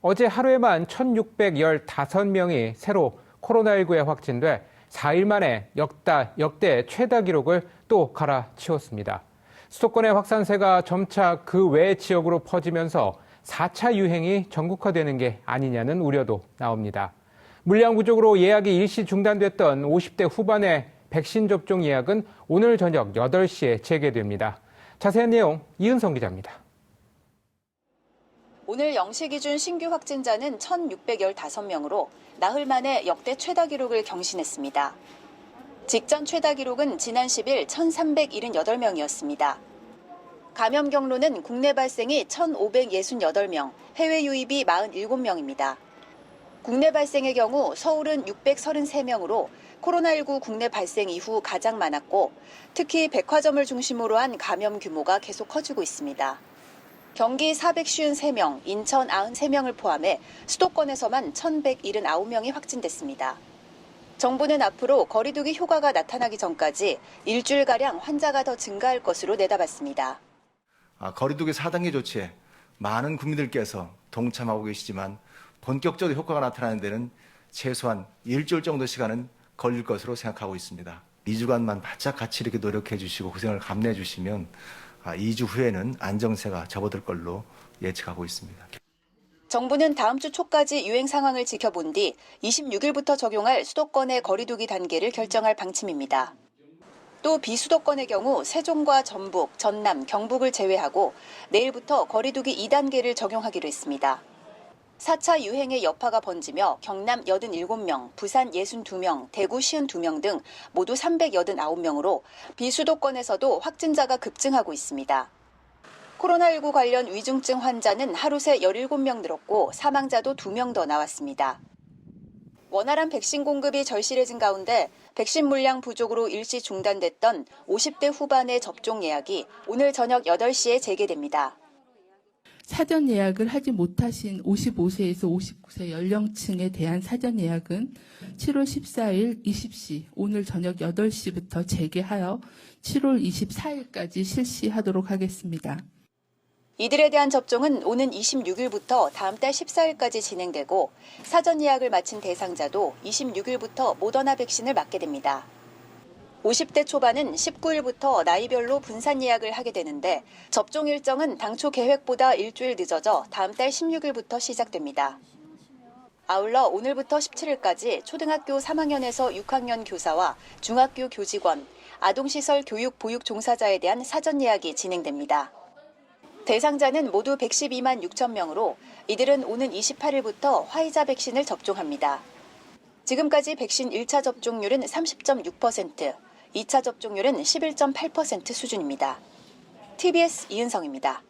어제 하루에만 1,615명이 새로 코로나19에 확진돼 4일 만에 역대 최다 기록을 또 갈아치웠습니다. 수도권의 확산세가 점차 그 외 지역으로 퍼지면서 4차 유행이 전국화되는 게 아니냐는 우려도 나옵니다. 물량 부족으로 예약이 일시 중단됐던 50대 후반의 백신 접종 예약은 오늘 저녁 8시에 재개됩니다. 자세한 내용 이은성 기자입니다. 오늘 0시 기준 신규 확진자는 1,615명으로 나흘 만에 역대 최다 기록을 경신했습니다. 직전 최다 기록은 지난 10일 1,378명이었습니다. 감염 경로는 국내 발생이 1,568명, 해외 유입이 47명입니다. 국내 발생의 경우 서울은 633명으로 코로나19 국내 발생 이후 가장 많았고 특히 백화점을 중심으로 한 감염 규모가 계속 커지고 있습니다. 경기 453명, 인천 93명을 포함해 수도권에서만 1,179명이 확진됐습니다. 정부는 앞으로 거리 두기 효과가 나타나기 전까지 일주일가량 환자가 더 증가할 것으로 내다봤습니다. 거리 두기 4단계 조치에 많은 국민들께서 동참하고 계시지만 본격적으로 효과가 나타나는 데는 최소한 일주일 정도 시간은 걸릴 것으로 생각하고 있습니다. 2주간만 바짝 같이 이렇게 노력해 주시고 고생을 감내해 주시면 2주 후에는 안정세가 접어들 걸로 예측하고 있습니다. 정부는 다음 주 초까지 유행 상황을 지켜본 뒤 26일부터 적용할 수도권의 거리 두기 단계를 결정할 방침입니다. 또 비수도권의 경우 세종과 전북, 전남, 경북을 제외하고 내일부터 거리 두기 2단계를 적용하기로 했습니다. 4차 유행의 여파가 번지며 경남 87명, 부산 62명, 대구 52명 등 모두 389명으로 비수도권에서도 확진자가 급증하고 있습니다. 코로나19 관련 위중증 환자는 하루 새 17명 늘었고 사망자도 2명 더 나왔습니다. 원활한 백신 공급이 절실해진 가운데 백신 물량 부족으로 일시 중단됐던 50대 후반의 접종 예약이 오늘 저녁 8시에 재개됩니다. 사전 예약을 하지 못하신 55세에서 59세 연령층에 대한 사전 예약은 7월 14일 20시 오늘 저녁 8시부터 재개하여 7월 24일까지 실시하도록 하겠습니다. 이들에 대한 접종은 오는 26일부터 다음 달 14일까지 진행되고 사전 예약을 마친 대상자도 26일부터 모더나 백신을 맞게 됩니다. 50대 초반은 19일부터 나이별로 분산 예약을 하게 되는데 접종 일정은 당초 계획보다 일주일 늦어져 다음 달 16일부터 시작됩니다. 아울러 오늘부터 17일까지 초등학교 3학년에서 6학년 교사와 중학교 교직원, 아동시설 교육 보육 종사자에 대한 사전 예약이 진행됩니다. 대상자는 모두 112만 6천 명으로 이들은 오는 28일부터 화이자 백신을 접종합니다. 지금까지 백신 1차 접종률은 30.6%, 2차 접종률은 11.8% 수준입니다. TBS 이은성입니다.